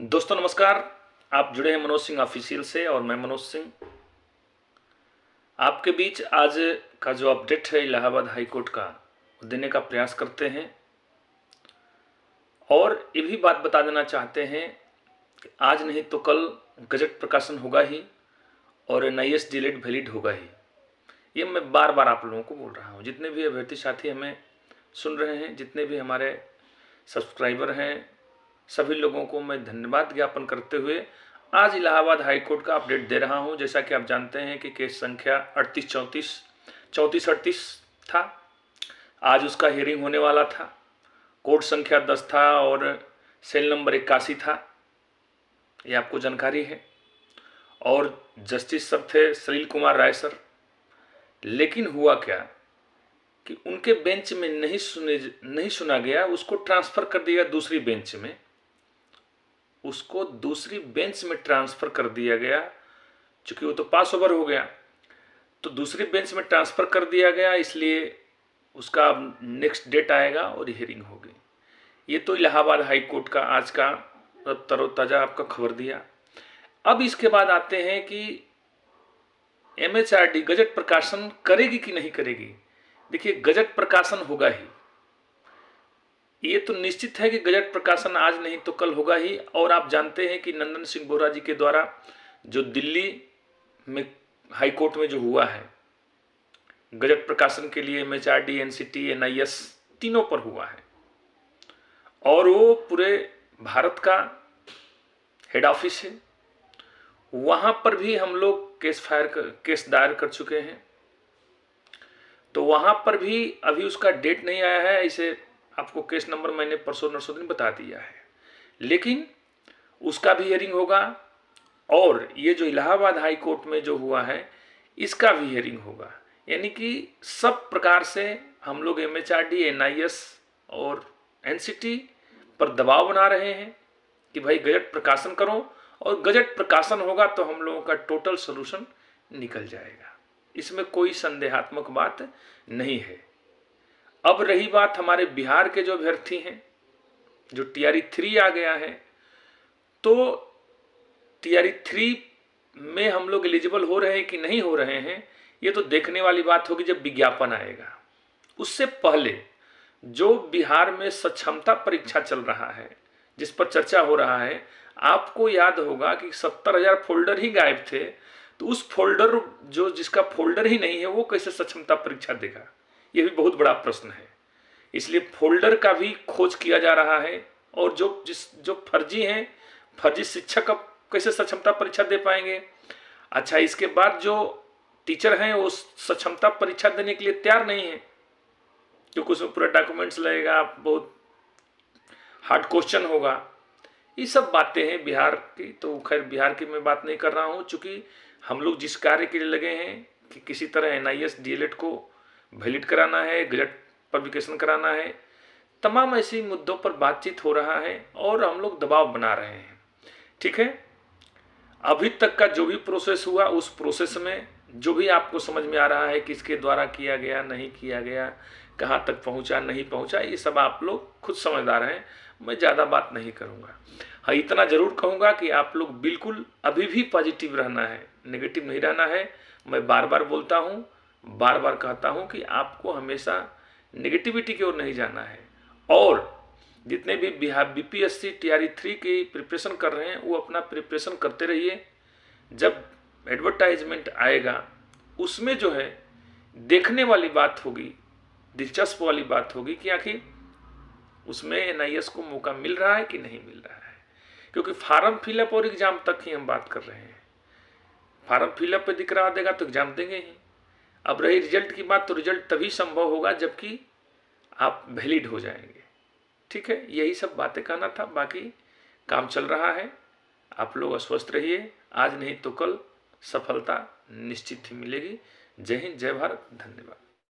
दोस्तों नमस्कार। आप जुड़े हैं मनोज सिंह ऑफिशियल से और मैं मनोज सिंह आपके बीच आज का जो अपडेट है इलाहाबाद हाई कोर्ट का देने का प्रयास करते हैं। और ये भी बात बता देना चाहते हैं कि आज नहीं तो कल गजट प्रकाशन होगा ही और NIS डीलेट वैलिड होगा ही। ये मैं बार बार आप लोगों को बोल रहा हूँ। जितने भी अभ्यर्थी साथी हमें सुन रहे हैं, जितने भी हमारे सब्सक्राइबर हैं, सभी लोगों को मैं धन्यवाद ज्ञापन करते हुए आज इलाहाबाद हाई कोर्ट का अपडेट दे रहा हूं। जैसा कि आप जानते हैं कि केस संख्या 3438 था। आज उसका हियरिंग होने वाला था। कोर्ट संख्या 10 था और सेल नंबर 81 था, ये आपको जानकारी है। और जस्टिस सब थे सलील कुमार राय सर। लेकिन हुआ क्या कि उनके बेंच में नहीं सुना गया, उसको ट्रांसफ़र कर दिया दूसरी बेंच में। उसको दूसरी बेंच में ट्रांसफ़र कर दिया गया, चूँकि वो तो पास ओवर हो गया, तो दूसरी बेंच में ट्रांसफ़र कर दिया गया। इसलिए उसका नेक्स्ट डेट आएगा और हियरिंग होगी। ये तो इलाहाबाद हाई कोर्ट का आज का तरोताज़ा आपका खबर दिया। अब इसके बाद आते हैं कि MHRD गजट प्रकाशन करेगी कि नहीं करेगी। देखिए, गजट प्रकाशन होगा ही, ये तो निश्चित है कि गजट प्रकाशन आज नहीं तो कल होगा ही। और आप जानते हैं कि नंदन सिंह बोहरा जी के द्वारा जो दिल्ली में हाई कोर्ट में जो हुआ है गजट प्रकाशन के लिए MHRD, NCT, NIS तीनों पर हुआ है और वो पूरे भारत का हेड ऑफिस है। वहाँ पर भी हम लोग केस दायर कर चुके हैं। तो वहाँ पर भी अभी उसका डेट नहीं आया है। इसे आपको केस नंबर मैंने परसों नरसों दिन बता दिया है, लेकिन उसका भी हियरिंग होगा। और ये जो इलाहाबाद हाई कोर्ट में जो हुआ है इसका भी हियरिंग होगा। यानी कि सब प्रकार से हम लोग MHRD, NIS और NCT पर दबाव बना रहे हैं कि भाई गजट प्रकाशन करो, और गजट प्रकाशन होगा तो हम लोगों का टोटल सोल्यूशन निकल जाएगा। इसमें कोई संदेहात्मक बात नहीं है। अब रही बात हमारे बिहार के जो अभ्यर्थी हैं, जो TRE 3 आ गया है, तो TRE 3 में हम लोग एलिजिबल हो रहे हैं कि नहीं हो रहे हैं, ये तो देखने वाली बात होगी जब विज्ञापन आएगा। उससे पहले जो बिहार में सक्षमता परीक्षा चल रहा है, जिस पर चर्चा हो रहा है, आपको याद होगा कि 70,000 फोल्डर ही गायब थे। तो उस फोल्डर जिसका फोल्डर ही नहीं है वो कैसे सक्षमता परीक्षा देगा, ये भी बहुत बड़ा प्रश्न है। इसलिए फोल्डर का भी खोज किया जा रहा है। और जो फर्जी हैं, फर्जी शिक्षक अब कैसे सक्षमता परीक्षा दे पाएंगे। अच्छा, इसके बाद जो टीचर हैं वो सक्षमता परीक्षा देने के लिए तैयार नहीं है, क्योंकि उसमें पूरा डॉक्यूमेंट्स लगेगा, बहुत हार्ड क्वेश्चन होगा। ये सब बातें हैं बिहार की। तो खैर बिहार की मैं बात नहीं कर रहा हूँ, चूँकि हम लोग जिस कार्य के लिए लगे हैं कि किसी तरह NIS डीएलएड को वैलिड कराना है, गजट पब्लिकेशन कराना है, तमाम ऐसे मुद्दों पर बातचीत हो रहा है और हम लोग दबाव बना रहे हैं। ठीक है, अभी तक का जो भी प्रोसेस हुआ उस प्रोसेस में जो भी आपको समझ में आ रहा है किसके द्वारा किया गया, नहीं किया गया, कहाँ तक पहुँचा, नहीं पहुँचा, ये सब आप लोग खुद समझदार हैं। मैं ज़्यादा बात नहीं करूँगा। हाँ, इतना ज़रूर कहूँगा कि आप लोग बिल्कुल अभी भी पॉजिटिव रहना है, नेगेटिव नहीं रहना है। मैं बार बार बोलता हूँ, बार बार कहता हूँ कि आपको हमेशा नेगेटिविटी की ओर नहीं जाना है। और जितने भी BPSC TRE 3 की प्रिपरेशन कर रहे हैं वो अपना प्रिपरेशन करते रहिए। जब एडवर्टाइजमेंट आएगा उसमें जो है देखने वाली बात होगी, दिलचस्प वाली बात होगी कि आखिर उसमें NIS को मौका मिल रहा है कि नहीं मिल रहा है। क्योंकि फार्म फिलअप और एग्ज़ाम तक ही हम बात कर रहे हैं। फार्म फिलअप पे दिख रहा देगा तो एग्ज़ाम देंगे ही। अब रही रिजल्ट की बात, तो रिजल्ट तभी संभव होगा जबकि आप वैलिड हो जाएंगे। ठीक है, यही सब बातें कहना था। बाकी काम चल रहा है, आप लोग अस्वस्थ रहिए। आज नहीं तो कल सफलता निश्चित ही मिलेगी। जय हिंद, जय भारत, धन्यवाद।